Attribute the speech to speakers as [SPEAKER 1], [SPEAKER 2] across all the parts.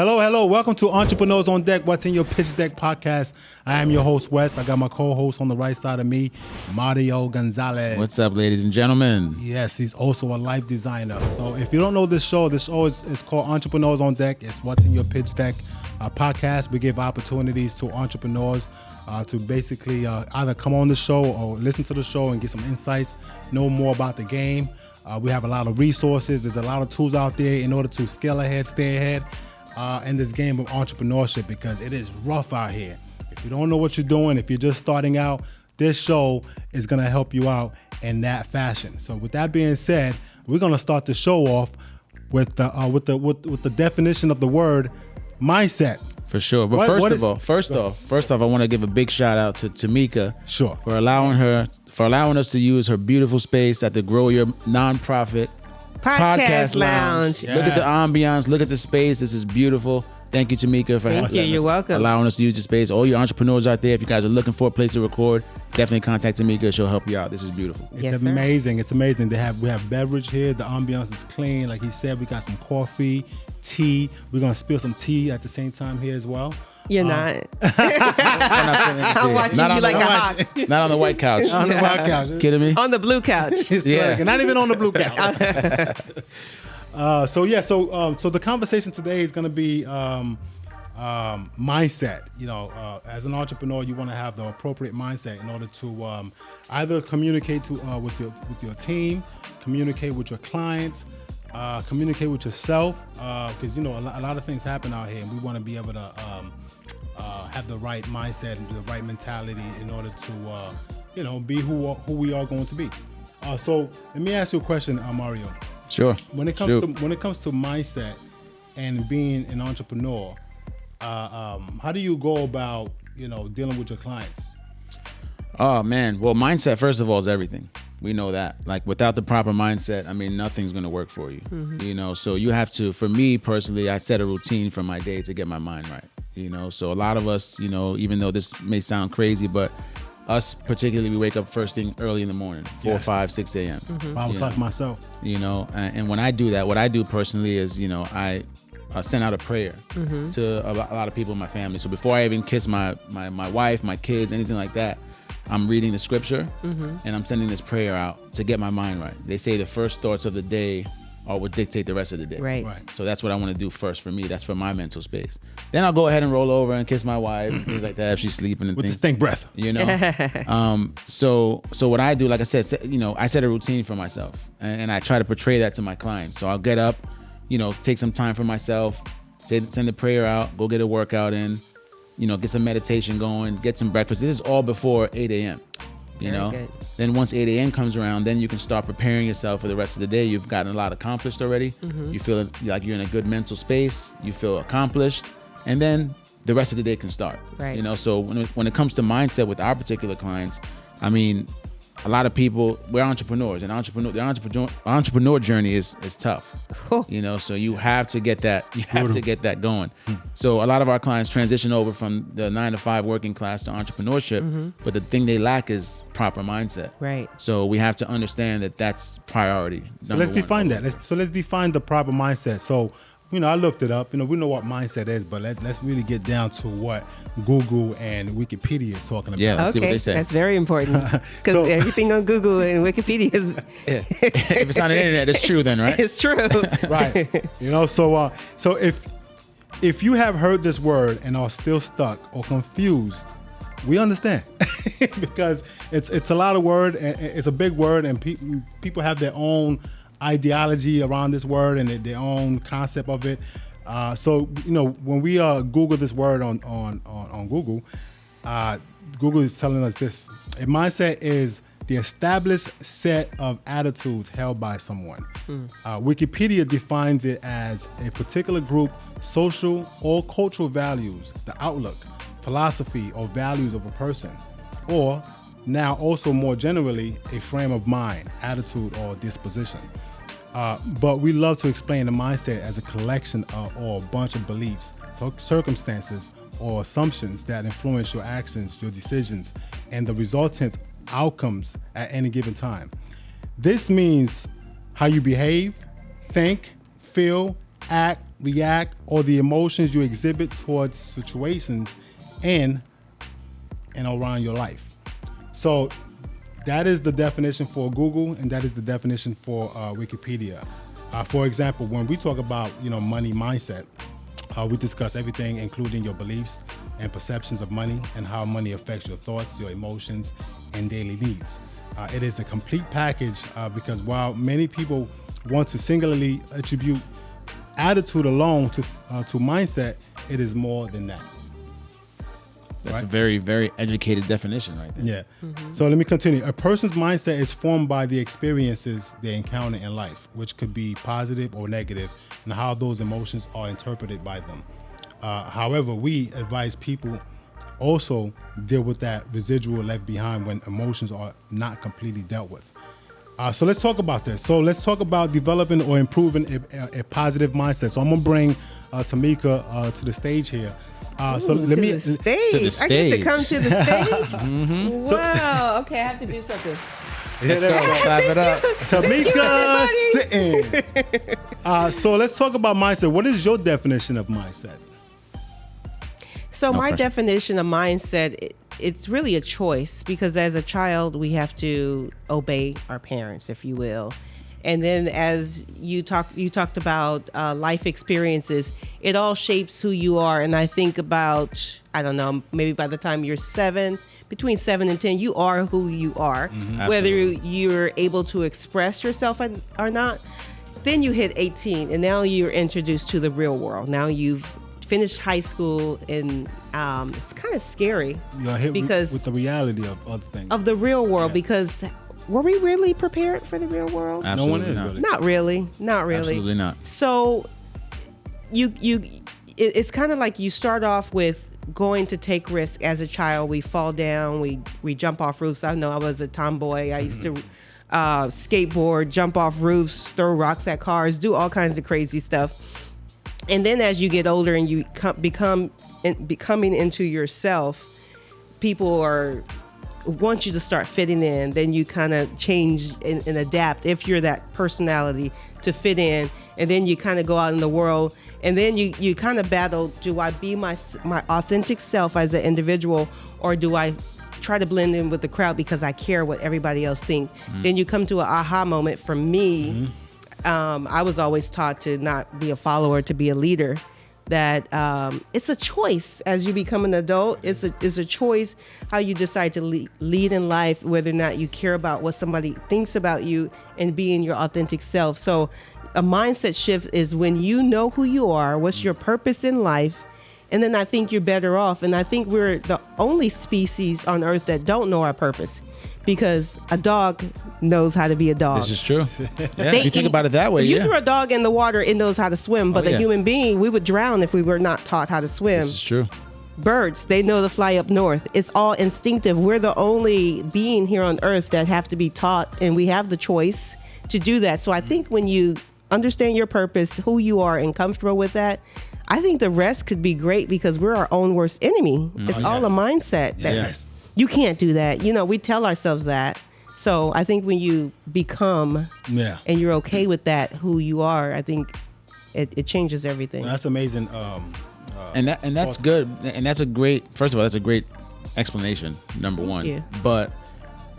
[SPEAKER 1] Hello. Welcome to Entrepreneurs on Deck, What's in Your Pitch Deck podcast. I am your host, Wes. I got my co-host on the right side of me, Mario Gonzalez.
[SPEAKER 2] What's up, ladies and gentlemen?
[SPEAKER 1] Yes, he's also a life designer. So if you don't know this show is called Entrepreneurs on Deck. It's What's in Your Pitch Deck podcast. We give opportunities to entrepreneurs to basically either come on the show or listen to the show and get some insights, know more about the game. We have a lot of resources. There's a lot of tools out there in order to scale ahead, stay ahead in this game of entrepreneurship, because it is rough out here. If you don't know what you're doing, if you're just starting out, this show is going to help you out in that fashion. So with that being said, we're going to start the show off with the definition of the word mindset.
[SPEAKER 2] For sure. But first off, I want to give a big shout out to Tamika.
[SPEAKER 1] Sure.
[SPEAKER 2] For allowing us to use her beautiful space at the Grow Your Nonprofit Podcast Lounge.
[SPEAKER 1] Yeah.
[SPEAKER 2] Look at the ambiance. Look at the space. This is beautiful. Thank you, Tamika, for
[SPEAKER 3] You're welcome.
[SPEAKER 2] allowing us to use the space. All your entrepreneurs out there, if you guys are looking for a place to record, definitely contact Tamika. She'll help you out. This is beautiful.
[SPEAKER 1] It's amazing. It's amazing. We have beverage here. The ambiance is clean. Like he said, we got some coffee, tea. We're going to spill some tea at the same time here as well.
[SPEAKER 3] You're not. I'm watching
[SPEAKER 2] Not
[SPEAKER 3] you
[SPEAKER 2] on
[SPEAKER 3] like
[SPEAKER 2] the
[SPEAKER 3] a hawk.
[SPEAKER 2] Not on the white couch.
[SPEAKER 1] On the white couch.
[SPEAKER 2] Kidding me?
[SPEAKER 3] On the blue couch.
[SPEAKER 2] Yeah.
[SPEAKER 1] Not even on the blue couch. So the conversation today is going to be mindset. You know, as an entrepreneur, you want to have the appropriate mindset in order to either communicate with your team, communicate with your clients, communicate with yourself, because you know a lot of things happen out here, and we want to be able to have the right mindset and the right mentality in order to be who we are going to be. So let me ask you a question, Mario.
[SPEAKER 2] Sure.
[SPEAKER 1] When it comes to mindset and being an entrepreneur, how do you go about dealing with your clients?
[SPEAKER 2] Oh man, well, mindset first of all is everything. We know that. Like without the proper mindset, I mean, nothing's gonna work for you. Mm-hmm. So you have to. For me personally, I set a routine for my day to get my mind right. So a lot of us, even though this may sound crazy, but us particularly, we wake up first thing early in the morning, 4, 5, 6 a.m.
[SPEAKER 1] 5 o'clock myself.
[SPEAKER 2] And when I do that, what I do personally is, I send out a prayer to a lot of people in my family. So before I even kiss my wife, my kids, anything like that, I'm reading the scripture and I'm sending this prayer out to get my mind right. They say the first thoughts of the day will dictate the rest of the day.
[SPEAKER 3] Right.
[SPEAKER 2] So that's what I want to do first for me. That's for my mental space. Then I'll go ahead and roll over and kiss my wife and things like that if she's sleeping and
[SPEAKER 1] with
[SPEAKER 2] things.
[SPEAKER 1] the stink breath.
[SPEAKER 2] So what I do, like I said, I set a routine for myself and I try to portray that to my clients. So I'll get up, take some time for myself, send the prayer out, go get a workout in, get some meditation going, get some breakfast. This is all before 8 a.m.
[SPEAKER 3] Good.
[SPEAKER 2] Then once 8 a.m. comes around, then you can start preparing yourself for the rest of the day. You've gotten a lot accomplished already. You feel like you're in a good mental space. You feel accomplished. And then the rest of the day can start.
[SPEAKER 3] Right.
[SPEAKER 2] So when it comes to mindset with our particular clients, I mean, a lot of people, we're entrepreneurs, and the entrepreneur journey is tough. So you have to get that. You have to get that going. So a lot of our clients transition over from the 9-to-5 working class to entrepreneurship, but the thing they lack is proper mindset.
[SPEAKER 3] Right.
[SPEAKER 2] So we have to understand that that's priority.
[SPEAKER 1] So let's define that. Let's define the proper mindset. So I looked it up. We know what mindset is, but let's really get down to what Google and Wikipedia is talking about.
[SPEAKER 2] Yeah, let's see what they say.
[SPEAKER 3] That's very important because everything on Google and Wikipedia is.
[SPEAKER 2] If it's on the internet, it's true then, right?
[SPEAKER 3] It's true.
[SPEAKER 1] Right. So if you have heard this word and are still stuck or confused, we understand because it's a lot of word and it's a big word, and people have their own ideology around this word and their own concept of it. So when we Google this word on Google, Google is telling us this: a mindset is the established set of attitudes held by someone. Wikipedia defines it as a particular group, social or cultural values, the outlook, philosophy or values of a person, or now also more generally, a frame of mind, attitude or disposition. But we love to explain the mindset as a collection of or a bunch of beliefs, circumstances, or assumptions that influence your actions, your decisions, and the resultant outcomes at any given time. This means how you behave, think, feel, act, react, or the emotions you exhibit towards situations and around your life. So that is the definition for Google, and that is the definition for Wikipedia. For example, when we talk about money mindset, we discuss everything, including your beliefs and perceptions of money and how money affects your thoughts, your emotions, and daily needs. It is a complete package because while many people want to singularly attribute attitude alone to mindset, it is more than that.
[SPEAKER 2] That's
[SPEAKER 1] right?
[SPEAKER 2] a very, very educated definition right there.
[SPEAKER 1] Yeah. So let me continue. A person's mindset is formed by the experiences they encounter in life, which could be positive or negative, and how those emotions are interpreted by them. However, we advise people also deal with that residual left behind when emotions are not completely dealt with. So let's talk about this. So let's talk about developing or improving a positive mindset. So I'm gonna bring Tamika to the stage here. So let me
[SPEAKER 3] to the stage. I get to come to the stage. Wow. Okay, I have to do something.
[SPEAKER 2] Let's go. Clap it up.
[SPEAKER 1] Tamika sitting. So let's talk about mindset. What is your definition of mindset?
[SPEAKER 3] So my
[SPEAKER 2] pressure.
[SPEAKER 3] definition of mindset, it's really a choice, because as a child, we have to obey our parents, if you will. And then as you talked about life experiences, it all shapes who you are. And I think about, I don't know, maybe by the time you're between 7 and 10, you are who you are, whether you're able to express yourself or not. Then you hit 18 and now you're introduced to the real world. Now you've finished high school, and it's kind of scary.
[SPEAKER 1] You're hit
[SPEAKER 3] because
[SPEAKER 1] with the reality of other things.
[SPEAKER 3] Of the real world, because were we really prepared for the real world?
[SPEAKER 2] Absolutely
[SPEAKER 1] no one is
[SPEAKER 2] not.
[SPEAKER 1] really.
[SPEAKER 3] Not really.
[SPEAKER 2] Absolutely not.
[SPEAKER 3] So it's kind of like you start off with going to take risks as a child. We fall down, we jump off roofs. I know I was a tomboy. I used to skateboard, jump off roofs, throw rocks at cars, do all kinds of crazy stuff. And then as you get older and you becoming into yourself, people want you to start fitting in. Then you kind of change and adapt, if you're that personality, to fit in. And then you kind of go out in the world, and then you kind of battle, do I be my authentic self as an individual, or do I try to blend in with the crowd because I care what everybody else thinks? Then you come to an aha moment. For me, I was always taught to not be a follower, to be a leader. That it's a choice as you become an adult. It's a choice how you decide to lead in life, whether or not you care about what somebody thinks about you and being your authentic self. So a mindset shift is when you know who you are, what's your purpose in life, and then I think you're better off. And I think we're the only species on earth that don't know our purpose, because a dog knows how to be a dog.
[SPEAKER 2] This is true. Yeah, if you think about it that way,
[SPEAKER 3] you throw a dog in the water, it knows how to swim. But a human being, we would drown if we were not taught how to swim.
[SPEAKER 2] This is true.
[SPEAKER 3] Birds, they know to fly up north. It's all instinctive. We're the only being here on earth that have to be taught, and we have the choice to do that. So I think when you understand your purpose, who you are, and comfortable with that, I think the rest could be great, because we're our own worst enemy. It's all a mindset.
[SPEAKER 1] Yes.
[SPEAKER 3] You can't do that. We tell ourselves that. So I think when you become and you're okay with that, who you are, I think it changes everything.
[SPEAKER 1] Well, that's amazing.
[SPEAKER 2] And that's good. And that's a great, first of all, that's a great explanation, number one.
[SPEAKER 3] you.
[SPEAKER 2] But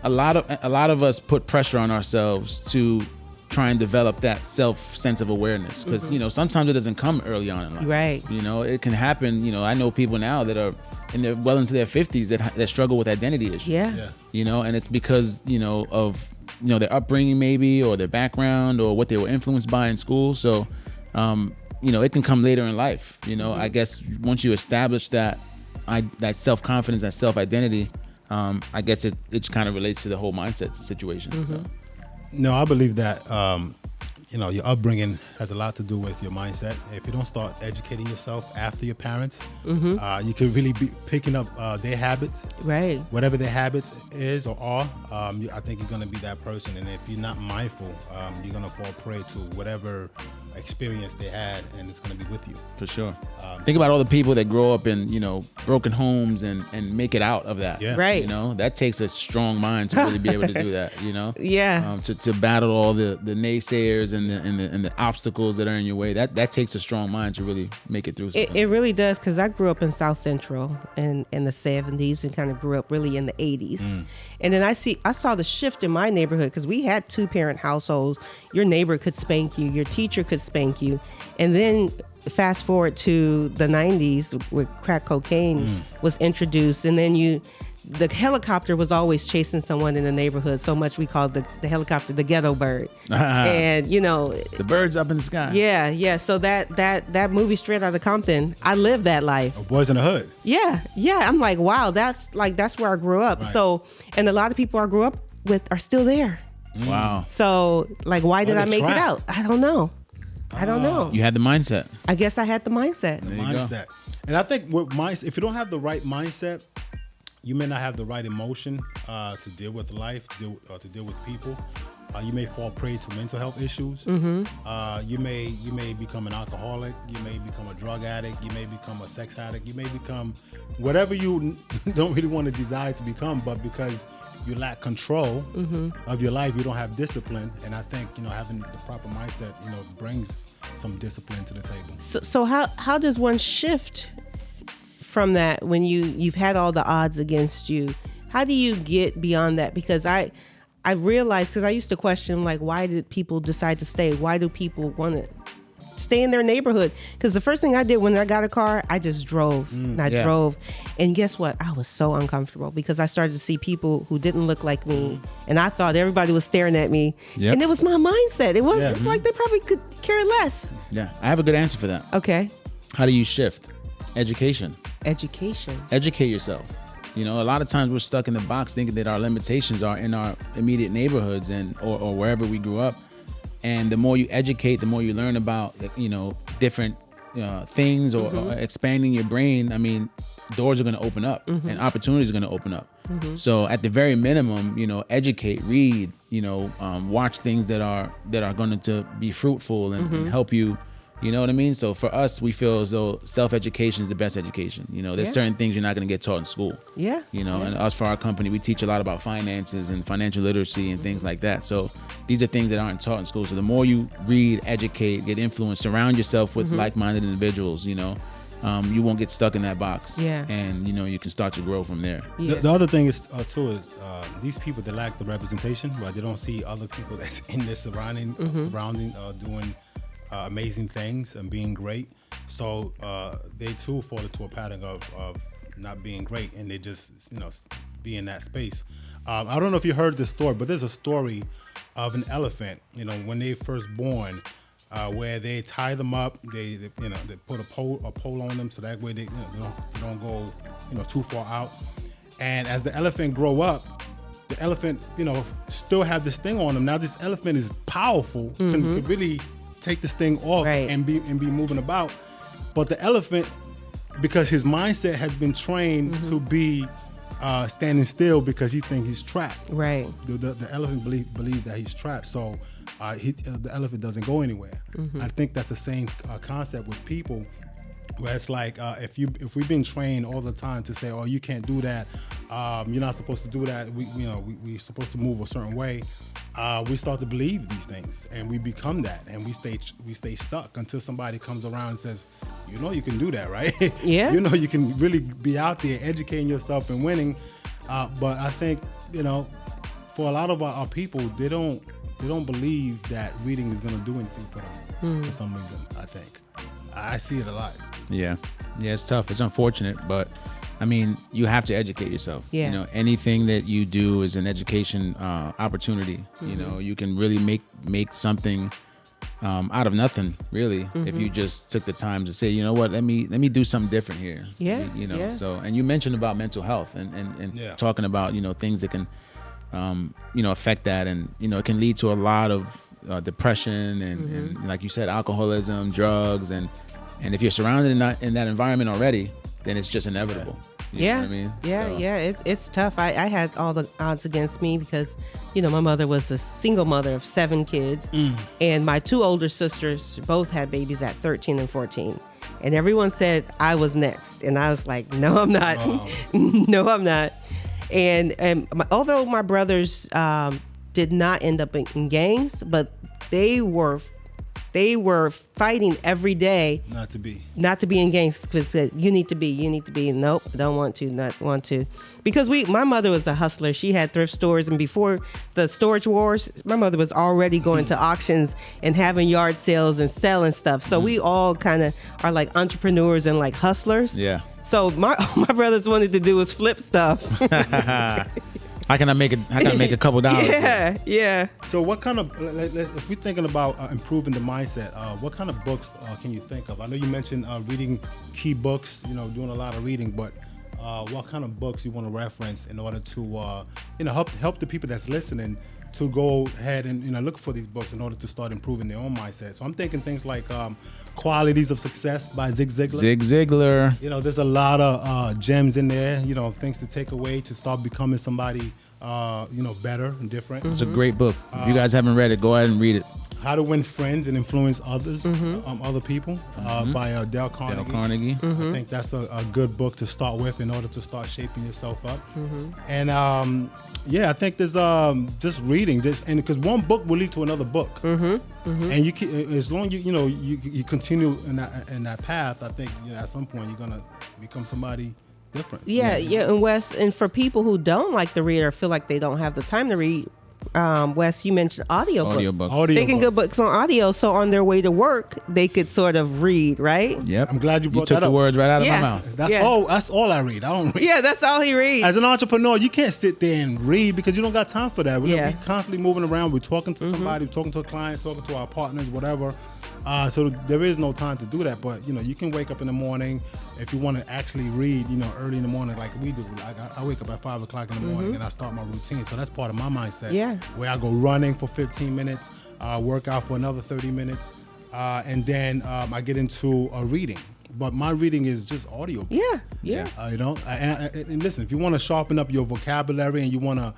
[SPEAKER 2] a lot of us put pressure on ourselves to try and develop that sense of awareness, because sometimes it doesn't come early on in life.
[SPEAKER 3] Right.
[SPEAKER 2] It can happen. I know people now that are well into their 50s that struggle with identity issues.
[SPEAKER 3] Yeah.
[SPEAKER 2] And it's because of their upbringing, maybe, or their background, or what they were influenced by in school. So it can come later in life. I guess once you establish that self-confidence, that self-identity, I guess it kind of relates to the whole mindset situation. So.
[SPEAKER 1] No, I believe that your upbringing has a lot to do with your mindset. If you don't start educating yourself after your parents, you could really be picking up their habits.
[SPEAKER 3] Right.
[SPEAKER 1] Whatever their habits is or are, I think you're going to be that person. And if you're not mindful, you're going to fall prey to whatever experience they had, and it's going to be with you.
[SPEAKER 2] For sure. Think about all the people that grow up in, broken homes and make it out of that.
[SPEAKER 1] Yeah.
[SPEAKER 3] Right.
[SPEAKER 2] That takes a strong mind to really be able to do that,
[SPEAKER 3] Yeah.
[SPEAKER 2] To battle all the naysayers and the obstacles that are in your way. That takes a strong mind to really make it through something.
[SPEAKER 3] It really does, because I grew up in South Central in the 70s and kind of grew up really in the 80s. And then I saw the shift in my neighborhood, because we had 2-parent households. Your neighbor could spank you, your teacher could spank you. And then fast forward to the 90s, where crack cocaine was introduced, and then the helicopter was always chasing someone in the neighborhood, so much we called the helicopter the ghetto bird. And
[SPEAKER 2] the birds up in the sky.
[SPEAKER 3] Yeah. So that movie Straight Outta Compton, I lived that life.
[SPEAKER 1] Boys in the Hood.
[SPEAKER 3] Yeah. I'm like, wow, that's where I grew up.
[SPEAKER 1] Right.
[SPEAKER 3] So, and a lot of people I grew up with are still there.
[SPEAKER 2] Wow.
[SPEAKER 3] So, like, why did I make it out? I don't know.
[SPEAKER 2] You had the mindset.
[SPEAKER 3] I guess I had the mindset.
[SPEAKER 2] There you go.
[SPEAKER 1] Mindset. And I think if you don't have the right mindset, you may not have the right emotion to deal with life, to deal with people. You may fall prey to mental health issues. You may become an alcoholic. You may become a drug addict. You may become a sex addict. You may become whatever you don't really want to desire to become, but because you lack control of your life, you don't have discipline. And I think having the proper mindset brings some discipline to the table.
[SPEAKER 3] So how does one shift from that when you've had all the odds against you? How do you get beyond that? Because I realized, because I used to question, like, why did people decide to stay? Why do people want to stay in their neighborhood? Because the first thing I did when I got a car, I just drove. And I drove. And guess what? I was so uncomfortable, because I started to see people who didn't look like me. And I thought everybody was staring at me.
[SPEAKER 2] Yep.
[SPEAKER 3] And it was my mindset. It's like they probably could care less.
[SPEAKER 2] Yeah. I have a good answer for that.
[SPEAKER 3] Okay.
[SPEAKER 2] How do you shift? Education. Educate yourself. A lot of times we're stuck in the box thinking that our limitations are in our immediate neighborhoods or wherever we grew up. And the more you educate, the more you learn about, different things or expanding your brain. I mean, doors are going to open up and opportunities are going to open up. So at the very minimum, educate, read, watch things that are going to be fruitful and help you. You know what I mean? So for us, we feel as though self-education is the best education. There's certain things you're not going to get taught in school.
[SPEAKER 3] Yeah.
[SPEAKER 2] And us, for our company, we teach a lot about finances and financial literacy and things like that. So these are things that aren't taught in school. So the more you read, educate, get influenced, surround yourself with like-minded individuals, you won't get stuck in that box.
[SPEAKER 3] Yeah.
[SPEAKER 2] And, you can start to grow from there.
[SPEAKER 3] Yeah.
[SPEAKER 1] The other thing is, too, is these people that lack the representation, right? They don't see other people that's in their surrounding doing amazing things and being great. So they too fall into a pattern of not being great, and they just be in that space. I don't know if you heard this story, but there's a story of an elephant, when they first born, where they tie them up, they put a pole on them, so that way they don't go too far out. And as the elephant grow up, the elephant still have this thing on them. Now this elephant is powerful, can really take this thing off and be moving about. But the elephant, because his mindset has been trained to be standing still, because he thinks he's trapped.
[SPEAKER 3] Right.
[SPEAKER 1] The elephant believes that he's trapped, so the elephant doesn't go anywhere. I think that's the same concept with people, where it's like if we've been trained all the time to say, oh, you can't do that, you're not supposed to do that, we're supposed to move a certain way, we start to believe these things, and we become that, and we stay stuck until somebody comes around and says, you can do that, right?
[SPEAKER 3] Yeah.
[SPEAKER 1] You can really be out there educating yourself and winning. But I think for a lot of our people, they don't believe that reading is going to do anything for them for some reason. I think I see it a lot.
[SPEAKER 2] Yeah, it's tough. It's unfortunate, but I mean, you have to educate yourself.
[SPEAKER 3] Yeah.
[SPEAKER 2] Anything that you do is an education opportunity. You can really make something out of nothing, really, if you just took the time to say, you know what, let me do something different here.
[SPEAKER 3] Yeah.
[SPEAKER 2] Yeah. So, and you mentioned about mental health and talking about things that can affect that, and it can lead to a lot of depression and like you said, alcoholism, drugs, and if you're surrounded in that environment already, then it's just inevitable. You know what I mean? So-
[SPEAKER 3] Yeah. It's tough. I had all the odds against me because, my mother was a single mother of 7 kids, and my 2 older sisters both had babies at 13 and 14. And everyone said I was next, and I was like, no, I'm not.
[SPEAKER 1] Wow.
[SPEAKER 3] No, I'm not. And although my brothers did not end up in gangs, but they were fighting every day
[SPEAKER 1] Not to be.
[SPEAKER 3] not to be in gangs because you need to be. Nope, don't want to, not want to. Because my mother was a hustler. She had thrift stores, and before the storage wars, my mother was already going to auctions and having yard sales and selling stuff. So we all kind of are like entrepreneurs and like hustlers.
[SPEAKER 2] Yeah.
[SPEAKER 3] So my brothers wanted to do was flip stuff.
[SPEAKER 2] How can I make a couple dollars?
[SPEAKER 3] Yeah.
[SPEAKER 1] So what kind of, if we're thinking about improving the mindset, what kind of books can you think of? I know you mentioned reading key books, doing a lot of reading, but what kind of books you want to reference in order to, help the people that's listening to go ahead and, look for these books in order to start improving their own mindset. So I'm thinking things like Qualities of Success by Zig Ziglar.
[SPEAKER 2] Zig Ziglar.
[SPEAKER 1] There's a lot of gems in there, things to take away to start becoming somebody, better and different.
[SPEAKER 2] It's a great book. If you guys haven't read it, go ahead and read it.
[SPEAKER 1] How to Win Friends and Influence Others, Other People, by Dale Carnegie.
[SPEAKER 2] Dale Carnegie.
[SPEAKER 1] I think that's a good book to start with in order to start shaping yourself up. And I think there's just reading, because one book will lead to another book. And you can, as long as you continue in that path, I think at some point you're gonna become somebody different.
[SPEAKER 3] Yeah. And Wes, and for people who don't like to read or feel like they don't have the time to read, Wes, you mentioned audiobooks. They can get books on audio, so on their way to work, they could sort of read, right?
[SPEAKER 2] Yep.
[SPEAKER 1] I'm glad you brought
[SPEAKER 2] took
[SPEAKER 1] that
[SPEAKER 2] the
[SPEAKER 1] up.
[SPEAKER 2] words right out of my
[SPEAKER 3] Yeah.
[SPEAKER 2] mouth.
[SPEAKER 1] That's all I read. I don't read.
[SPEAKER 3] Yeah, that's all he reads.
[SPEAKER 1] As an entrepreneur, you can't sit there and read because you don't got time for that. We're constantly moving around. We're talking to somebody, talking to a client, talking to our partners, whatever. So there is no time to do that. But you can wake up in the morning if you want to actually read. Early in the morning, like we do. I wake up at 5 o'clock in the morning and I start my routine. So that's part of my mindset.
[SPEAKER 3] Yeah.
[SPEAKER 1] Where I go running for 15 minutes, work out for another 30 minutes, and then I get into reading. But my reading is just audio.
[SPEAKER 3] Yeah.
[SPEAKER 1] And listen, if you want to sharpen up your vocabulary and you want to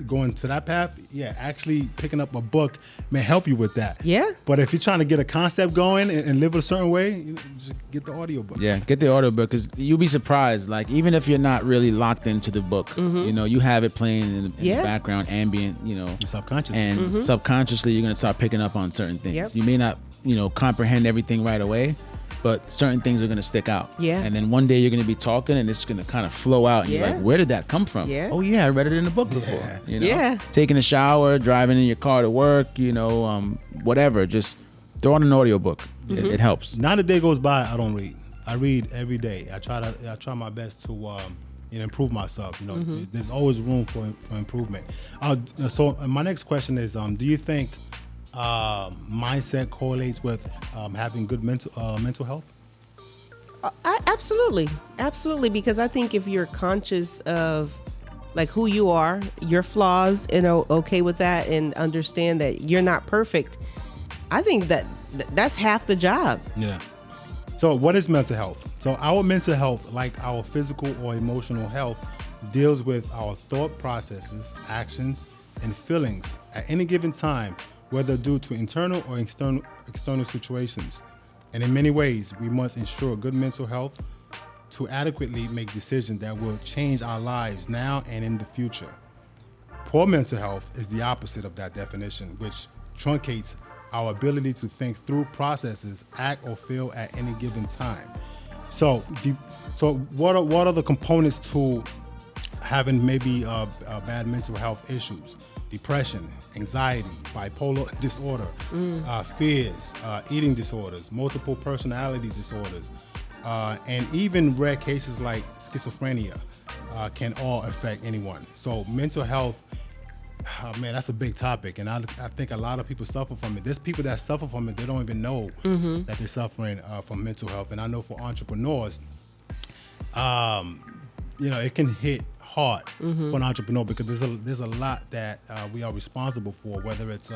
[SPEAKER 1] go into that path, actually picking up a book may help you with that.
[SPEAKER 3] Yeah.
[SPEAKER 1] But if you're trying to get a concept going and live a certain way, just get the audio book.
[SPEAKER 2] Yeah, get the audio book, because you'll be surprised. Like, even if you're not really locked into the book, you have it playing in the background, ambient,
[SPEAKER 1] Subconscious.
[SPEAKER 2] and subconsciously you're going to start picking up on certain things.
[SPEAKER 3] Yep.
[SPEAKER 2] You may not, comprehend everything right away, but certain things are going to stick out.
[SPEAKER 3] Yeah.
[SPEAKER 2] And then one day you're going to be talking and it's going to kind of flow out. And you're like, where did that come from?
[SPEAKER 3] Yeah.
[SPEAKER 2] Oh, yeah, I read it in the book before.
[SPEAKER 3] Yeah.
[SPEAKER 2] Taking a shower, driving in your car to work, whatever. Just throw on an audiobook. It helps.
[SPEAKER 1] Not a day goes by I don't read. I read every day. I try my best to improve myself. There's always room for improvement. So my next question is, do you think mindset correlates with having good mental health?
[SPEAKER 3] Absolutely, because I think if you're conscious of like who you are, your flaws, and okay with that, and understand that you're not perfect, I think that's half the job.
[SPEAKER 1] Yeah. So what is mental health? So our mental health, like our physical or emotional health, deals with our thought processes, actions, and feelings at any given time, whether due to internal or external situations. And in many ways, we must ensure good mental health to adequately make decisions that will change our lives now and in the future. Poor mental health is the opposite of that definition, which truncates our ability to think through processes, act or feel at any given time. So what are the components to having maybe bad mental health issues? Depression, anxiety, bipolar disorder, fears, eating disorders, multiple personality disorders, and even rare cases like schizophrenia can all affect anyone. So mental health, that's a big topic, and I think a lot of people suffer from it. There's people that suffer from it, they don't even know that they're suffering from mental health. And I know for entrepreneurs, it can hit hard for an entrepreneur because there's a lot that we are responsible for, whether it's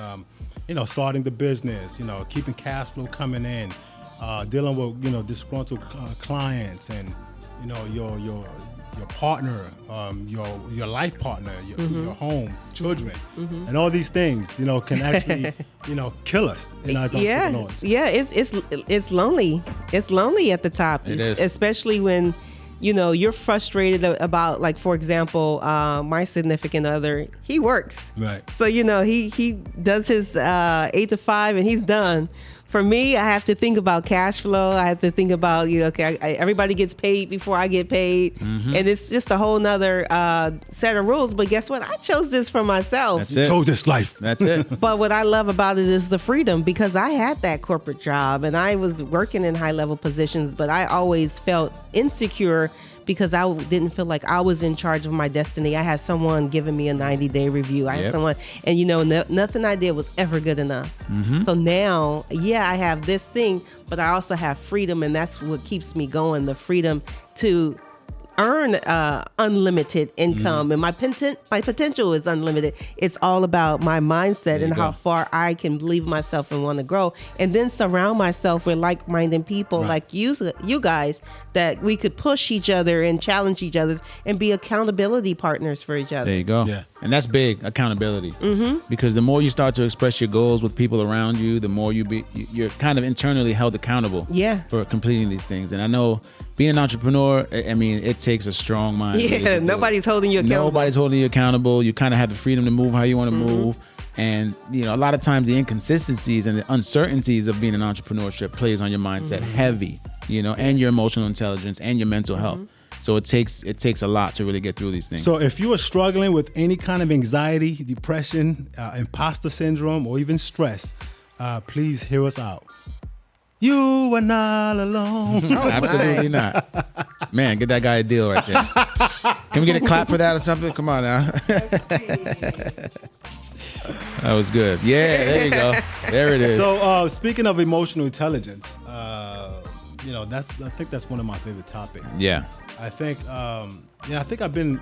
[SPEAKER 1] starting the business, keeping cash flow coming in, dealing with disgruntled clients, and you know, your partner, your life partner, your home, children, and all these things, you know, can actually, you know, kill us. As entrepreneurs.
[SPEAKER 3] Yeah. It's lonely. It's lonely at the top.
[SPEAKER 2] It is,
[SPEAKER 3] especially when, you know, you're frustrated about, like, for example, my significant other, he works.
[SPEAKER 1] Right.
[SPEAKER 3] So, you know, he does his 8 to 5 and he's done. For me, I have to think about cash flow. I have to think about, you know, okay, everybody gets paid before I get paid. And it's just a whole nother set of rules. But guess what? I chose this for myself.
[SPEAKER 2] That's
[SPEAKER 1] You
[SPEAKER 2] it.
[SPEAKER 1] chose this life.
[SPEAKER 2] That's it.
[SPEAKER 3] But what I love about it is the freedom, because I had that corporate job and I was working in high level positions, but I always felt insecure because I didn't feel like I was in charge of my destiny. I had someone giving me a 90-day review. I had someone, and you know, nothing I did was ever good enough. So now, yeah, I have this thing, but I also have freedom, and that's what keeps me going, the freedom to earn unlimited income, and my potential is unlimited. It's all about my mindset and how far I can believe myself and want to grow, and then surround myself with like-minded people like you guys, that we could push each other and challenge each other and be accountability partners for each other.
[SPEAKER 2] There you go.
[SPEAKER 1] Yeah.
[SPEAKER 2] And that's big, accountability. Because the more you start to express your goals with people around you, the more you're kind of internally held accountable for completing these things. And I know being an entrepreneur, I mean, it takes a strong mind.
[SPEAKER 3] Yeah, nobody's holding you accountable.
[SPEAKER 2] Nobody's holding you accountable. You kind of have the freedom to move how you want to move. And, you know, a lot of times the inconsistencies and the uncertainties of being an entrepreneurship plays on your mindset heavy, you know, and your emotional intelligence and your mental health. So it takes a lot to really get through these things.
[SPEAKER 1] So if you are struggling with any kind of anxiety, depression, imposter syndrome, or even stress, please hear us out. You are not alone.
[SPEAKER 2] Absolutely not. Man, get that guy a deal right there. Can we get a clap for that or something? Come on now. That was good. Yeah, there you go. There it is.
[SPEAKER 1] So speaking of emotional intelligence, you know, I think that's one of my favorite topics.
[SPEAKER 2] Yeah.
[SPEAKER 1] I think I've been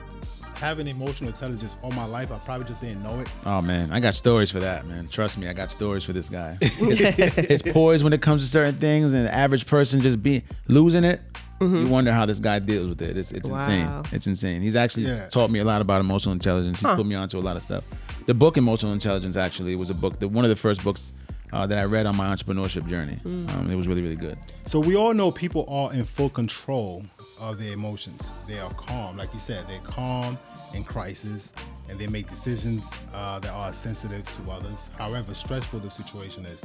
[SPEAKER 1] having emotional intelligence all my life. I probably just didn't know it.
[SPEAKER 2] Oh man, I got stories for that, man. Trust me, I got stories for this guy. His poise when it comes to certain things, and the average person just losing it. You wonder how this guy deals with it. It's insane. It's insane. He's actually taught me a lot about emotional intelligence. He's put me onto a lot of stuff. The book Emotional Intelligence actually was a book, one of the first books that I read on my entrepreneurship journey. It was really, really good.
[SPEAKER 1] So we all know people are in full control of their emotions. They are calm. Like you said, they're calm in crisis, and they make decisions that are sensitive to others, however stressful the situation is.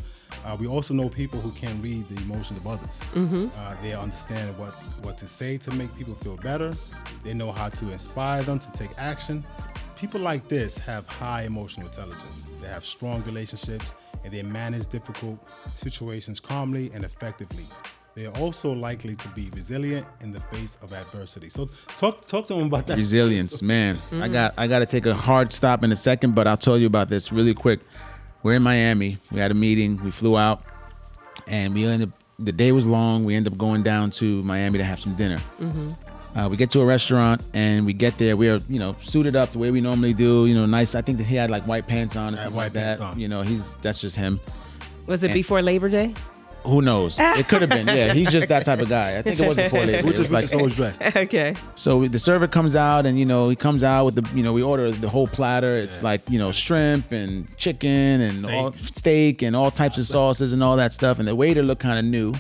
[SPEAKER 1] We also know people who can read the emotions of others. They understand what to say to make people feel better. They know how to inspire them to take action. People like this have high emotional intelligence. They have strong relationships, and they manage difficult situations calmly and effectively. They are also likely to be resilient in the face of adversity. So talk to them about that.
[SPEAKER 2] Resilience, man. I got to take a hard stop in a second, but I'll tell you about this really quick. We're in Miami. We had a meeting. We flew out, and the day was long. We ended up going down to Miami to have some dinner. We get to a restaurant, and we get there. We are, you know, suited up the way we normally do. You know, nice. I think that he had like white pants on or something like that. You know, that's just him.
[SPEAKER 3] Was it before Labor Day?
[SPEAKER 2] Who knows? It could have been. Yeah, he's just that type of guy. I think it was before Labor Day.
[SPEAKER 1] We're just always dressed.
[SPEAKER 3] Okay.
[SPEAKER 2] So the server comes out, and, you know, he comes out with we order the whole platter. It's like, you know, shrimp and chicken and steak and all types of sauces and all that stuff. And the waiter looked kind of new.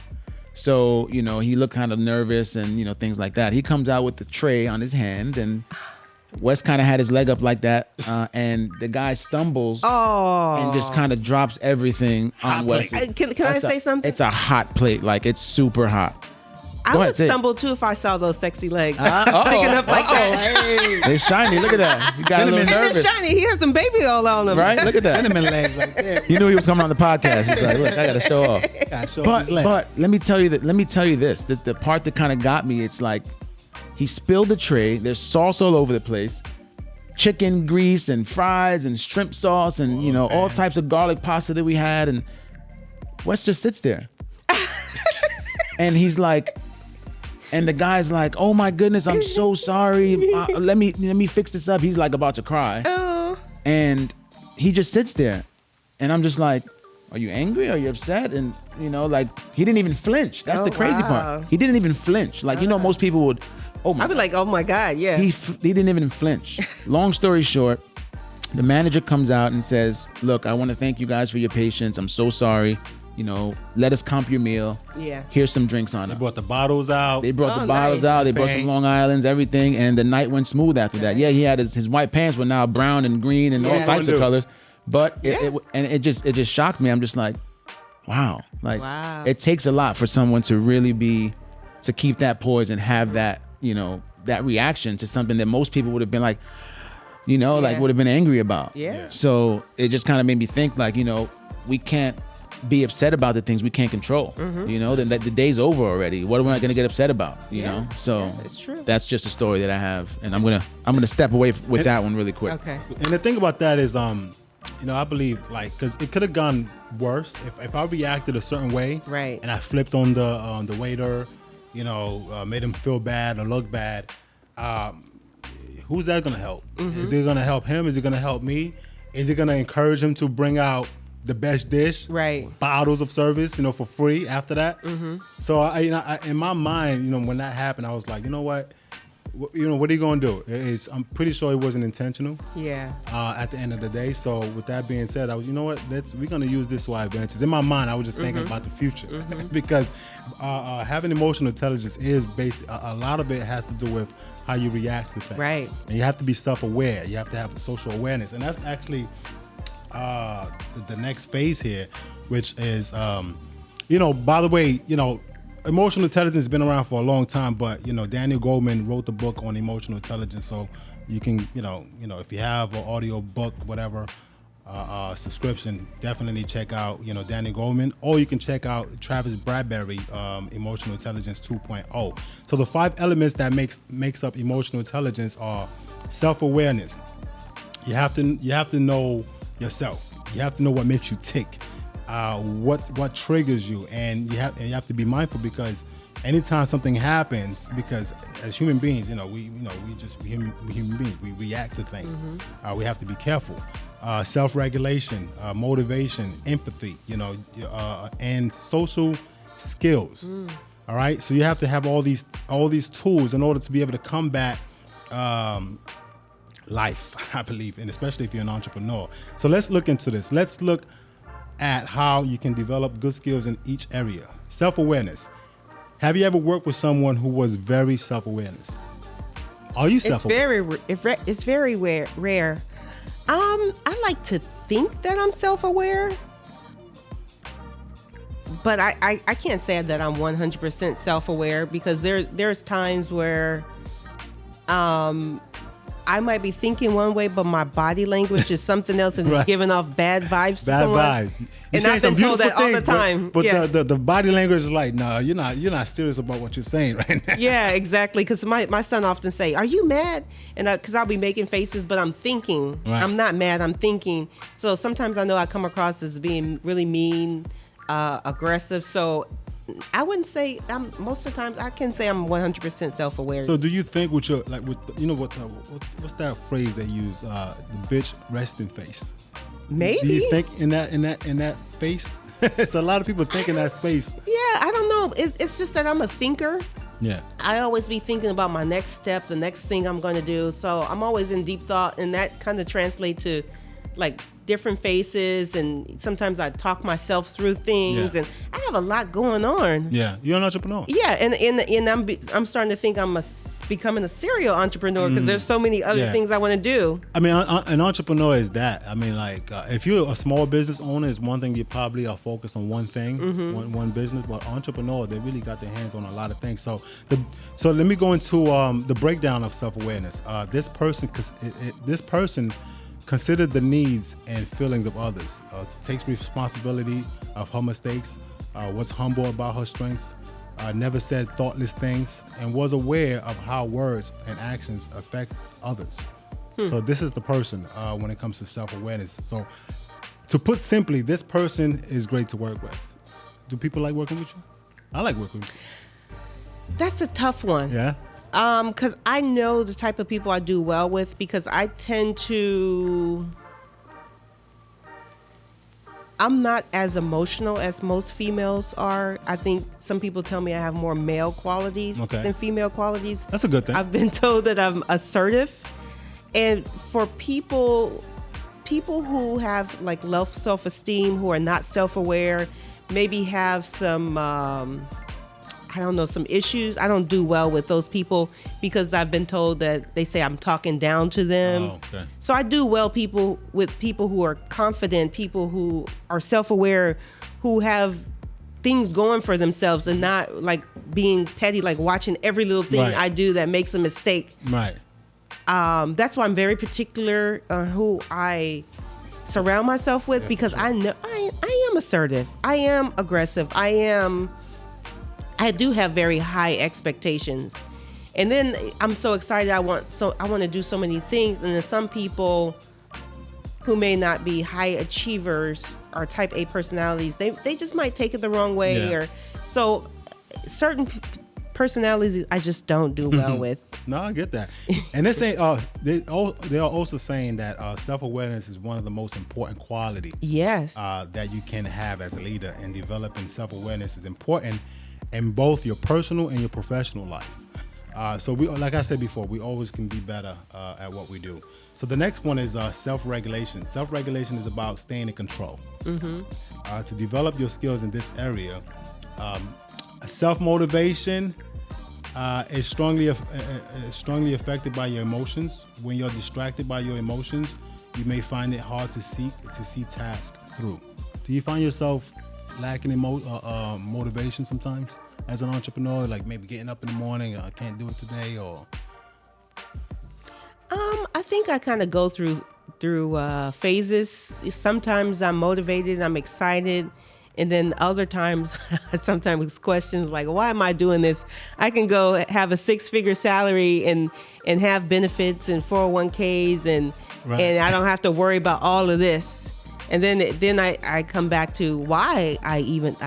[SPEAKER 2] So, you know, he looked kind of nervous and, you know, things like that. He comes out with the tray on his hand, and Wes kind of had his leg up like that, and the guy stumbles and just kind of drops everything on Wes.
[SPEAKER 3] Can I say something?
[SPEAKER 2] It's a hot plate. Like, it's super hot.
[SPEAKER 3] I would stumble too if I saw those sexy legs sticking up like that.
[SPEAKER 2] They're shiny. Look at that. You got a little nervous.
[SPEAKER 3] It's shiny. He has some baby oil on them.
[SPEAKER 2] Right? Look at that.
[SPEAKER 1] Cinnamon legs like that.
[SPEAKER 2] He knew he was coming on the podcast. He's like, look, I got to show off. But let me tell you this. The part that kind of got me, it's like, he spilled the tray. There's sauce all over the place. Chicken grease and fries and shrimp sauce and, you know, all types of garlic pasta that we had. And Wes just sits there. And he's like, and the guy's like, oh my goodness, I'm so sorry. Let me fix this up. He's like about to cry. And he just sits there. And I'm just like, Are you angry? Are you upset? And like he didn't even flinch. That's the crazy
[SPEAKER 3] wow.
[SPEAKER 2] part. He didn't even flinch. Like most people would. Oh my!
[SPEAKER 3] I'd be like, oh my God, yeah.
[SPEAKER 2] He didn't even flinch. Long story short, the manager comes out and says, "Look, I want to thank you guys for your patience. I'm so sorry. Let us comp your meal.
[SPEAKER 3] Yeah.
[SPEAKER 2] Here's some drinks on
[SPEAKER 1] They
[SPEAKER 2] it."
[SPEAKER 1] brought the bottles out.
[SPEAKER 2] They brought
[SPEAKER 3] Oh,
[SPEAKER 2] the bottles
[SPEAKER 3] nice.
[SPEAKER 2] out. They brought
[SPEAKER 1] Bang.
[SPEAKER 2] some Long Islands, everything, and the night went smooth after that. Yeah, he had his white pants were now brown and green and all
[SPEAKER 3] Yeah.
[SPEAKER 2] types of
[SPEAKER 1] Wonder.
[SPEAKER 2] colors. But
[SPEAKER 3] Yeah.
[SPEAKER 2] it just shocked me. I'm just like, wow. Like
[SPEAKER 3] Wow.
[SPEAKER 2] it takes a lot for someone to really to keep that poise and have that that reaction to something that most people would have been like, like would have been angry about.
[SPEAKER 3] Yeah.
[SPEAKER 2] So it just kind of made me think like, we can't be upset about the things we can't control. The day's over already. What am I going to get upset about? You
[SPEAKER 3] Yeah.
[SPEAKER 2] know? So
[SPEAKER 3] Yeah, it's true.
[SPEAKER 2] that's just a story that I have, and I'm gonna step away with that one really quick.
[SPEAKER 3] Okay.
[SPEAKER 1] And the thing about that is, I believe because it could have gone worse if I reacted a certain way,
[SPEAKER 3] Right.
[SPEAKER 1] And I flipped on the waiter, made him feel bad or look bad. Who's that gonna help? Is it gonna help him? Is it gonna help me? Is it gonna encourage him to bring out the best dish?
[SPEAKER 3] Right.
[SPEAKER 1] Bottles of service, for free after that. So I in my mind, when that happened, I was like, you know what? What are you gonna do? I'm pretty sure it wasn't intentional.
[SPEAKER 3] Yeah.
[SPEAKER 1] At the end of the day. So with that being said, I was, we're gonna use this to our advantage. In my mind, I was just thinking about the future because having emotional intelligence is based. A lot of it has to do with how you react to things.
[SPEAKER 3] Right.
[SPEAKER 1] And you have to be self-aware. You have to have social awareness, and that's actually the next phase here, which is, by the way, emotional intelligence has been around for a long time, but Daniel Goleman wrote the book on emotional intelligence, so you can, if you have an audio book, whatever, subscription, definitely check out, Daniel Goleman, or you can check out Travis Bradberry, Emotional Intelligence 2.0. So the 5 elements that makes up emotional intelligence are self-awareness. You have to know yourself. You have to know what makes you tick. What triggers you, and you have to be mindful, because anytime something happens, because as human beings, we human beings, we react to things. We have to be careful. Self-regulation, motivation, empathy, and social skills. All right, so you have to have all these tools in order to be able to combat life, I believe, and especially if you're an entrepreneur. So let's look into this. Let's look at how you can develop good skills in each area. Self-awareness. Have you ever worked with someone who was very self-awareness? Are you self-aware?
[SPEAKER 3] It's very rare. I like to think that I'm self-aware, but I can't say that I'm 100% self-aware, because there's times where I might be thinking one way, but my body language is something else, and
[SPEAKER 1] Right.
[SPEAKER 3] it's giving off bad vibes to
[SPEAKER 1] Bad
[SPEAKER 3] someone.
[SPEAKER 1] vibes.
[SPEAKER 3] And I've been told that all the time.
[SPEAKER 1] But
[SPEAKER 3] Yeah.
[SPEAKER 1] the body language is like, no, you're not serious about what you're saying right now.
[SPEAKER 3] Yeah, exactly. Because my son often say, "Are you mad?" And because I'll be making faces, but I'm thinking.
[SPEAKER 1] Right.
[SPEAKER 3] I'm not mad. I'm thinking. So sometimes I know I come across as being really mean, aggressive. So I wouldn't say most of the times I can say I'm 100% self-aware.
[SPEAKER 1] So do you think what's that phrase they use? The bitch resting face.
[SPEAKER 3] Maybe.
[SPEAKER 1] Do you think in that face? It's a lot of people think in that space.
[SPEAKER 3] Yeah, I don't know. It's just that I'm a thinker.
[SPEAKER 1] Yeah.
[SPEAKER 3] I always be thinking about my next step, the next thing I'm going to do. So I'm always in deep thought, and that kind of translates to like different faces, and sometimes I talk myself through things,
[SPEAKER 1] Yeah.
[SPEAKER 3] and I have a lot going on.
[SPEAKER 1] Yeah. You're an entrepreneur.
[SPEAKER 3] Yeah, and I'm starting to think I'm becoming a serial entrepreneur, because there's so many other
[SPEAKER 1] Yeah.
[SPEAKER 3] things I want to do.
[SPEAKER 1] I mean, an entrepreneur is that. I mean, like, if you're a small business owner, it's one thing. You probably are focused on one thing, one business. But entrepreneur, they really got their hands on a lot of things. So let me go into the breakdown of self-awareness. This person considered the needs and feelings of others. Takes responsibility of her mistakes. Was humble about her strengths. Never said thoughtless things, and was aware of how words and actions affect others. So this is the person when it comes to self-awareness. So to put simply, this person is great to work with. Do people like working with you? I like working with you.
[SPEAKER 3] That's a tough one.
[SPEAKER 1] Yeah?
[SPEAKER 3] Because I know the type of people I do well with, because I tend to I'm not as emotional as most females are. I think some people tell me I have more male qualities than female qualities.
[SPEAKER 1] That's a good thing.
[SPEAKER 3] I've been told that I'm assertive. And for people who have like low self-esteem, who are not self-aware, maybe have some, some issues. I don't do well with those people because I've been told that they say I'm talking down to them.
[SPEAKER 1] Oh, okay.
[SPEAKER 3] So I do well with people who are confident, people who are self-aware, who have things going for themselves and not like being petty, like watching every little thing I do that makes a mistake.
[SPEAKER 1] Right.
[SPEAKER 3] That's why I'm very particular on who I surround myself with, because I know I am assertive. I am aggressive. I do have very high expectations. And then I'm so excited. I want to do so many things. And then some people who may not be high achievers or type A personalities, they just might take it the wrong way. Or so certain personalities I just don't do well with.
[SPEAKER 1] No, I get that. And they say they are also saying that self-awareness is one of the most important qualities.
[SPEAKER 3] Yes.
[SPEAKER 1] That you can have as a leader, and developing self-awareness is important in both your personal and your professional life. So we, like I said before, we always can be better at what we do. So the next one is self-regulation. Self-regulation is about staying in control. To develop your skills in this area, self-motivation is strongly affected by your emotions. When you're distracted by your emotions, you may find it hard to see tasks through. Do you find yourself lacking in motivation sometimes as an entrepreneur, like maybe getting up in the morning, I can't do it today, or?
[SPEAKER 3] I think I kind of go through phases. Sometimes I'm motivated, I'm excited, and then other times, sometimes questions like, why am I doing this? I can go have a 6-figure salary and have benefits and 401ks and I don't have to worry about all of this. And then I come back to why I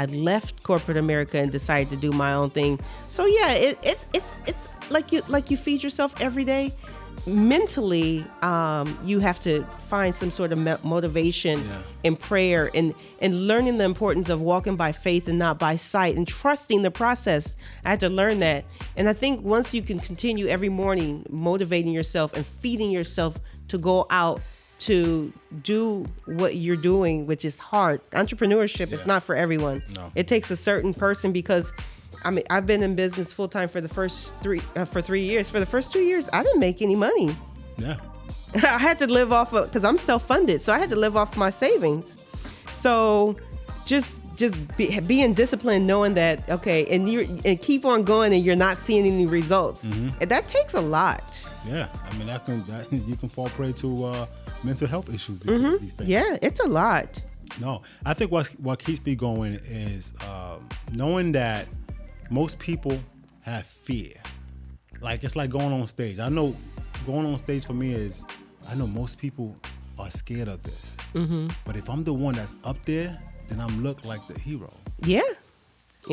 [SPEAKER 3] left corporate America and decided to do my own thing. So yeah, it's like you feed yourself every day. Mentally, you have to find some sort of motivation and prayer and learning the importance of walking by faith and not by sight, and trusting the process. I had to learn that. And I think once you can continue every morning motivating yourself and feeding yourself to go out to do what you're doing, which is hard. Entrepreneurship is not for everyone.
[SPEAKER 1] No.
[SPEAKER 3] It takes a certain person, because I mean, I've been in business full time for the first 3 years. For the first 2 years, I didn't make any money.
[SPEAKER 1] Yeah.
[SPEAKER 3] I had to live off of, because I'm self-funded, so I had to live off my savings. So just being disciplined, knowing that, okay, and keep on going, and you're not seeing any results. And that takes a lot.
[SPEAKER 1] Yeah, I mean you can fall prey to mental health issues because of these things.
[SPEAKER 3] Yeah, it's a lot.
[SPEAKER 1] No, I think what keeps me going is knowing that most people have fear. Like, it's like going on stage. I know going on stage for me is, I know most people are scared of this. But if I'm the one that's up there, then I'm look like the hero.
[SPEAKER 3] Yeah.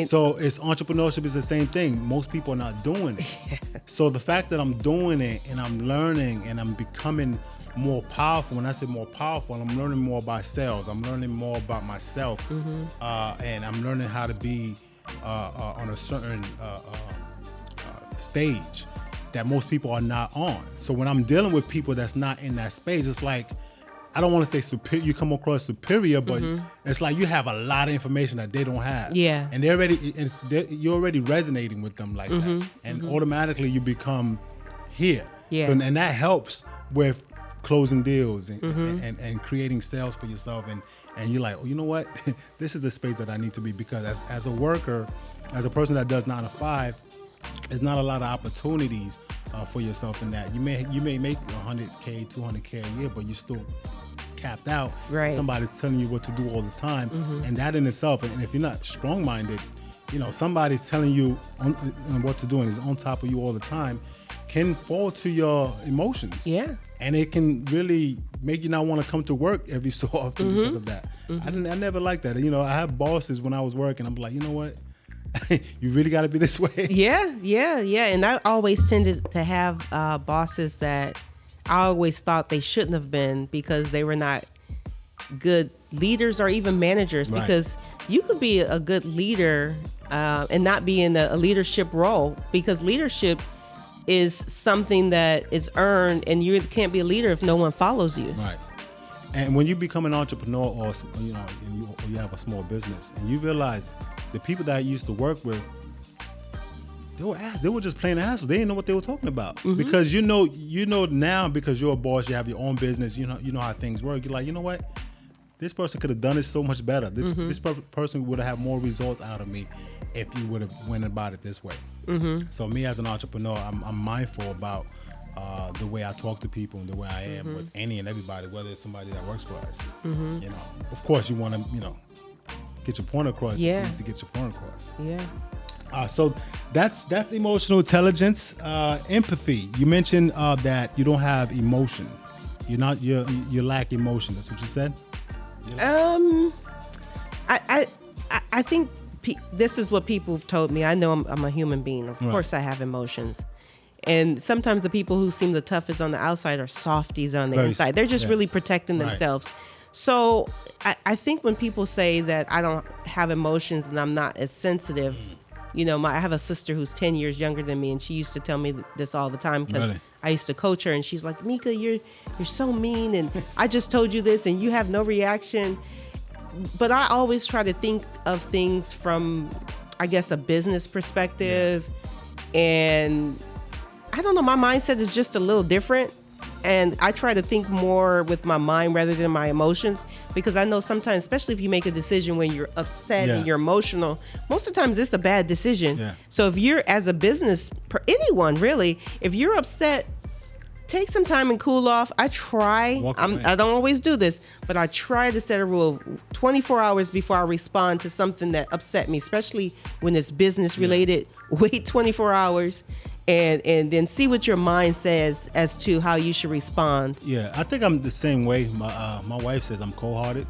[SPEAKER 1] So it's entrepreneurship is the same thing. Most people are not doing it. So the fact that I'm doing it and I'm learning and I'm becoming more powerful. When I say more powerful, I'm learning more about sales. I'm learning more about myself, and I'm learning how to be on a certain stage that most people are not on. So when I'm dealing with people that's not in that space, it's like, I don't want to say superior. You come across superior, but it's like you have a lot of information that they don't have.
[SPEAKER 3] Yeah.
[SPEAKER 1] And you're already resonating with them like that, and automatically you become here.
[SPEAKER 3] Yeah.
[SPEAKER 1] So, and that helps with closing deals and creating sales for yourself. And you're like, oh, you know what? This is the space that I need to be, because as a worker, as a person that does 9 to 5, there's not a lot of opportunities for yourself in that. You may make 100K, 200K a year, but you're still capped out.
[SPEAKER 3] Right.
[SPEAKER 1] Somebody's telling you what to do all the time, and that in itself. And if you're not strong-minded, somebody's telling you what to do and is on top of you all the time, can fall to your emotions.
[SPEAKER 3] Yeah.
[SPEAKER 1] And it can really make you not want to come to work every so often because of that. I never liked that. I had bosses when I was working. I'm like, you know what? You really got to be this way.
[SPEAKER 3] Yeah. And I always tended to have bosses that I always thought they shouldn't have been, because they were not good leaders or even managers,
[SPEAKER 1] Right.
[SPEAKER 3] because you could be a good leader and not be in a leadership role, because leadership is something that is earned, and you can't be a leader if no one follows you.
[SPEAKER 1] Right. And when you become an entrepreneur, or or you have a small business, and you realize the people that I used to work with, they were just playing assholes. They didn't know what they were talking about. Because you know now, because you're a boss, you have your own business, you know how things work. You're like, you know what? This person could have done it so much better. This person would have had more results out of me if you would have went about it this way. So me as an entrepreneur, I'm mindful about the way I talk to people and the way I am with any and everybody, whether it's somebody that works for us. You know, of course, you want to, get your point across.
[SPEAKER 3] Yeah.
[SPEAKER 1] You need to get your point across.
[SPEAKER 3] Yeah.
[SPEAKER 1] So that's emotional intelligence. Empathy. You mentioned that you don't have emotion. You lack emotion. That's what you said.
[SPEAKER 3] I think this is what people have told me. I know I'm a human being. Of course, I have emotions. And sometimes the people who seem the toughest on the outside are softies on the inside. They're just really protecting themselves. So I think when people say that I don't have emotions and I'm not as sensitive, I have a sister who's 10 years younger than me, and she used to tell me this all the time because I used to coach her, and she's like, Mika, you're so mean, and I just told you this, and you have no reaction. But I always try to think of things from, I guess, a business perspective. And I don't know, my mindset is just a little different. And I try to think more with my mind rather than my emotions, because I know sometimes, especially if you make a decision when you're upset and you're emotional, most of the times it's a bad decision. So if you're, as a business, anyone really, if you're upset, take some time and cool off. I don't always do this, but I try to set a rule 24 hours before I respond to something that upset me, especially when it's business related. Wait 24 hours and then see what your mind says as to how you should respond.
[SPEAKER 1] Yeah, I think I'm the same way. My wife says I'm cold-hearted.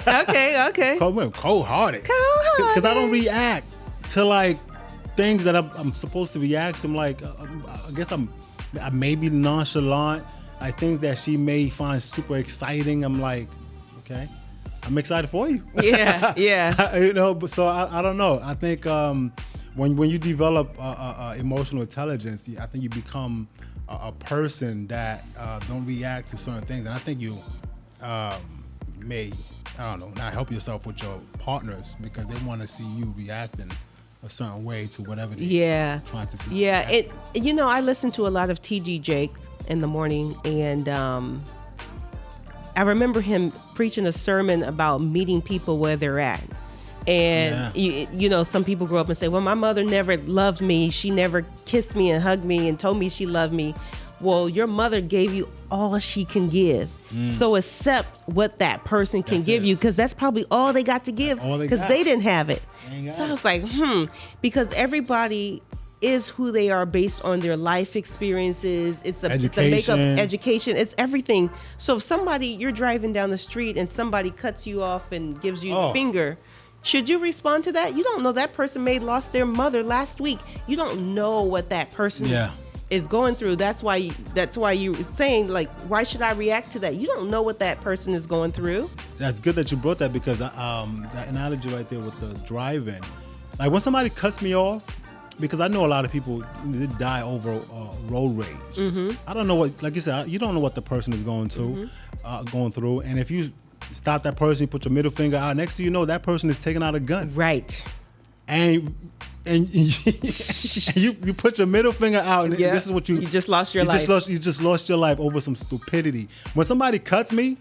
[SPEAKER 3] Okay.
[SPEAKER 1] Cold-hearted. Because I don't react to like things that I'm supposed to react to. I'm like, I guess I may be nonchalant. Like things that she may find super exciting. I'm like, okay, I'm excited for you.
[SPEAKER 3] Yeah.
[SPEAKER 1] But so I don't know. I think when you develop emotional intelligence, I think you become a person that don't react to certain things. And I think you may, not help yourself with your partners because they want to see you reacting a certain way to whatever they're trying to see.
[SPEAKER 3] Yeah, I listen to a lot of T.D. Jakes in the morning, and I remember him preaching a sermon about meeting people where they're at. And, some people grow up and say, well, my mother never loved me. She never kissed me and hugged me and told me she loved me. Well, your mother gave you all she can give. So accept what that person can give you, because that's probably all they got to give, because they didn't have it. So I was like, because everybody is who they are based on their life experiences. It's a makeup, education, it's everything. So if you're driving down the street and somebody cuts you off and gives you the finger, should you respond to that? You don't know, that person may have lost their mother last week. You don't know what that person is going through. That's why you were saying, like, why should I react to that? You don't know what that person is going through.
[SPEAKER 1] That's good that you brought that, because that analogy right there with the driving, like when somebody cuts me off, because I know a lot of people die over road rage. I don't know what, like you said, you don't know what the person is going through, and if you stop that person, you put your middle finger out, next thing you know, that person is taking out a gun.
[SPEAKER 3] Right.
[SPEAKER 1] And you put your middle finger out, and this is what you
[SPEAKER 3] just lost your life.
[SPEAKER 1] You just lost your life over some stupidity. When somebody cuts me,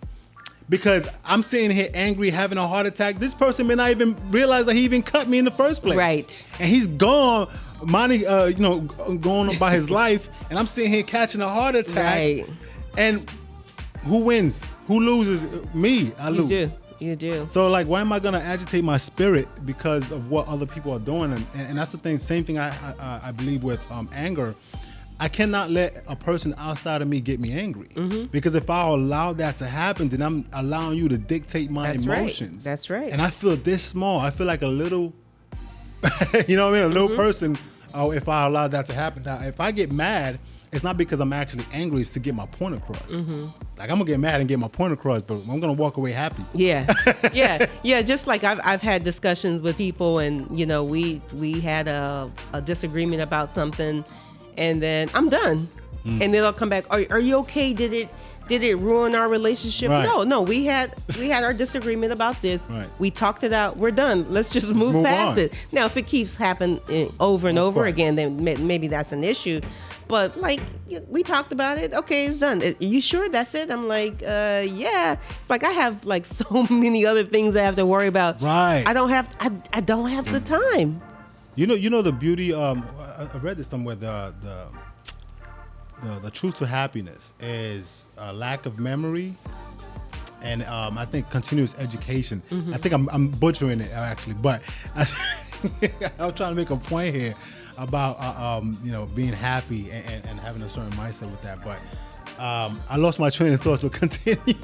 [SPEAKER 1] because I'm sitting here angry, having a heart attack, this person may not even realize that he even cut me in the first place.
[SPEAKER 3] Right.
[SPEAKER 1] And he's gone, going about his life, and I'm sitting here catching a heart attack.
[SPEAKER 3] Right.
[SPEAKER 1] And who wins? Who loses? Me. I lose.
[SPEAKER 3] You do.
[SPEAKER 1] So, like, why am I gonna agitate my spirit because of what other people are doing? And that's the thing. Same thing. I believe with anger. I cannot let a person outside of me get me angry, because if I allow that to happen, then I'm allowing you to dictate my emotions.
[SPEAKER 3] That's right.
[SPEAKER 1] And I feel this small. I feel like a little, a little person. If I allow that to happen. Now, if I get mad, it's not because I'm actually angry. It's to get my point across. Like I'm gonna get mad and get my point across, but I'm gonna walk away happy.
[SPEAKER 3] Yeah, yeah. Just like I've had discussions with people, and we had a disagreement about something, and then I'm done, and then they'll come back. Are you okay? Did it ruin our relationship?
[SPEAKER 1] Right.
[SPEAKER 3] No. We had our disagreement about this.
[SPEAKER 1] Right.
[SPEAKER 3] We talked it out. We're done. Let's just move past
[SPEAKER 1] on.
[SPEAKER 3] it. Now, if it keeps happening over and over
[SPEAKER 1] course.
[SPEAKER 3] again, then maybe that's an issue. But like we talked about it, okay, it's done. Are you sure that's it? I'm like, yeah. It's like I have like so many other things I have to worry about.
[SPEAKER 1] Right.
[SPEAKER 3] I don't have the time.
[SPEAKER 1] You know the beauty. I read this somewhere. The truth to happiness is a lack of memory, and I think continuous education. I think I'm butchering it actually, but I'm trying to make a point here about being happy and having a certain mindset with that. But I lost my train of thought, so continue.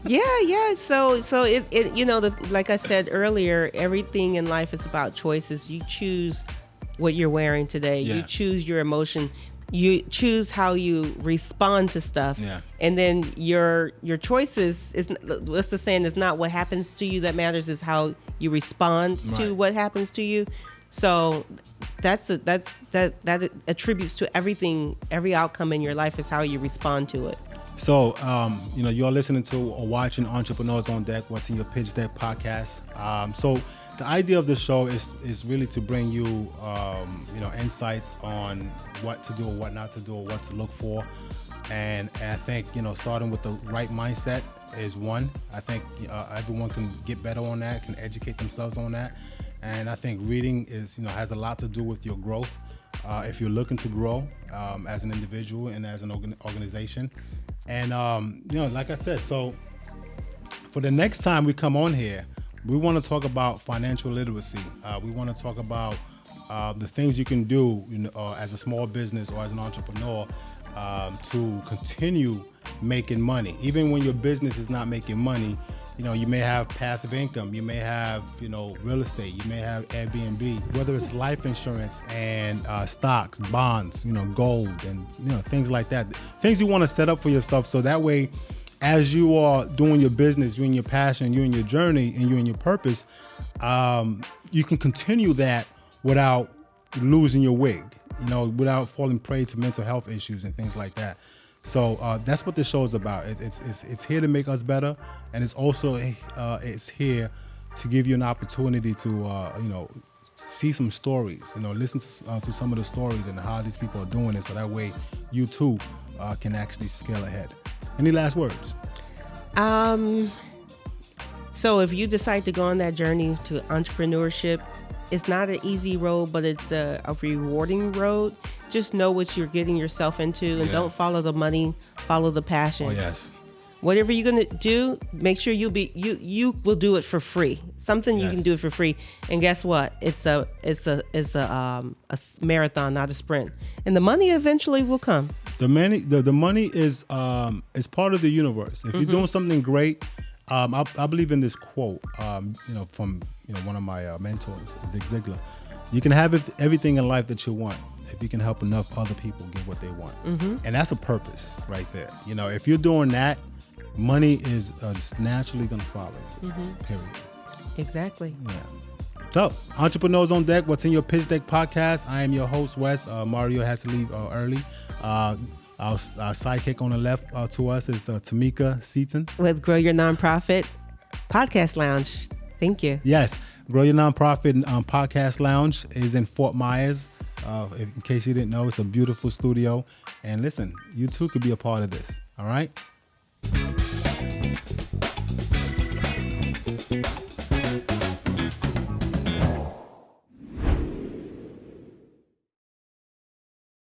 [SPEAKER 3] Yeah. So it like I said earlier, everything in life is about choices. You choose what you're wearing today.
[SPEAKER 1] Yeah.
[SPEAKER 3] You choose your emotion. You choose how you respond to stuff.
[SPEAKER 1] Yeah.
[SPEAKER 3] And then your choices is, what's the saying, is not what happens to you that matters, is how you respond to
[SPEAKER 1] Right.
[SPEAKER 3] what happens to you. So that attributes to everything. Every outcome in your life is how you respond to it.
[SPEAKER 1] So, you're listening to or watching Entrepreneurs on Deck, What's in Your Pitch Deck podcast. So the idea of the show is really to bring you, insights on what to do or what not to do or what to look for. And I think, starting with the right mindset is one. I think everyone can get better on that, can educate themselves on that. And I think reading has a lot to do with your growth. If you're looking to grow as an individual and as an organization. And, like I said, so for the next time we come on here, we want to talk about financial literacy. We want to talk about the things you can do as a small business or as an entrepreneur to continue making money. Even when your business is not making money, you may have passive income, you may have, real estate, you may have Airbnb, whether it's life insurance and stocks, bonds, gold and, things like that. Things you want to set up for yourself so that way, as you are doing your business, you and your passion, you and your journey, and you and your purpose, you can continue that without losing your wig, without falling prey to mental health issues and things like that. So that's what this show is about. It's here to make us better, and it's also it's here to give you an opportunity to see some stories. Listen to some of the stories and how these people are doing it, so that way you too can actually scale ahead. Any last words?
[SPEAKER 3] So if you decide to go on that journey to entrepreneurship, it's not an easy road, but it's a rewarding road. Just know what you're getting yourself into, and don't follow the money, follow the passion.
[SPEAKER 1] Oh yes.
[SPEAKER 3] Whatever you're gonna do, make sure you will do it for free. Something you can do it for free. And guess what? It's a marathon, not a sprint. And the money eventually will come.
[SPEAKER 1] The money is part of the universe. If you're doing something great, I believe in this quote, from one of my mentors, Zig Ziglar. You can have everything in life that you want if you can help enough other people get what they want, and that's a purpose right there. If you're doing that, money is just naturally gonna follow you. Period.
[SPEAKER 3] Exactly.
[SPEAKER 1] Yeah. So, Entrepreneurs on Deck, What's in Your Pitch Deck podcast. I am your host, Wes. Mario has to leave early. Our sidekick on the left to us is Tamika Seaton.
[SPEAKER 3] With Grow Your Nonprofit Podcast Lounge. Thank you.
[SPEAKER 1] Yes. Grow Your Nonprofit Podcast Lounge is in Fort Myers. In case you didn't know, it's a beautiful studio. And listen, you too could be a part of this. All right?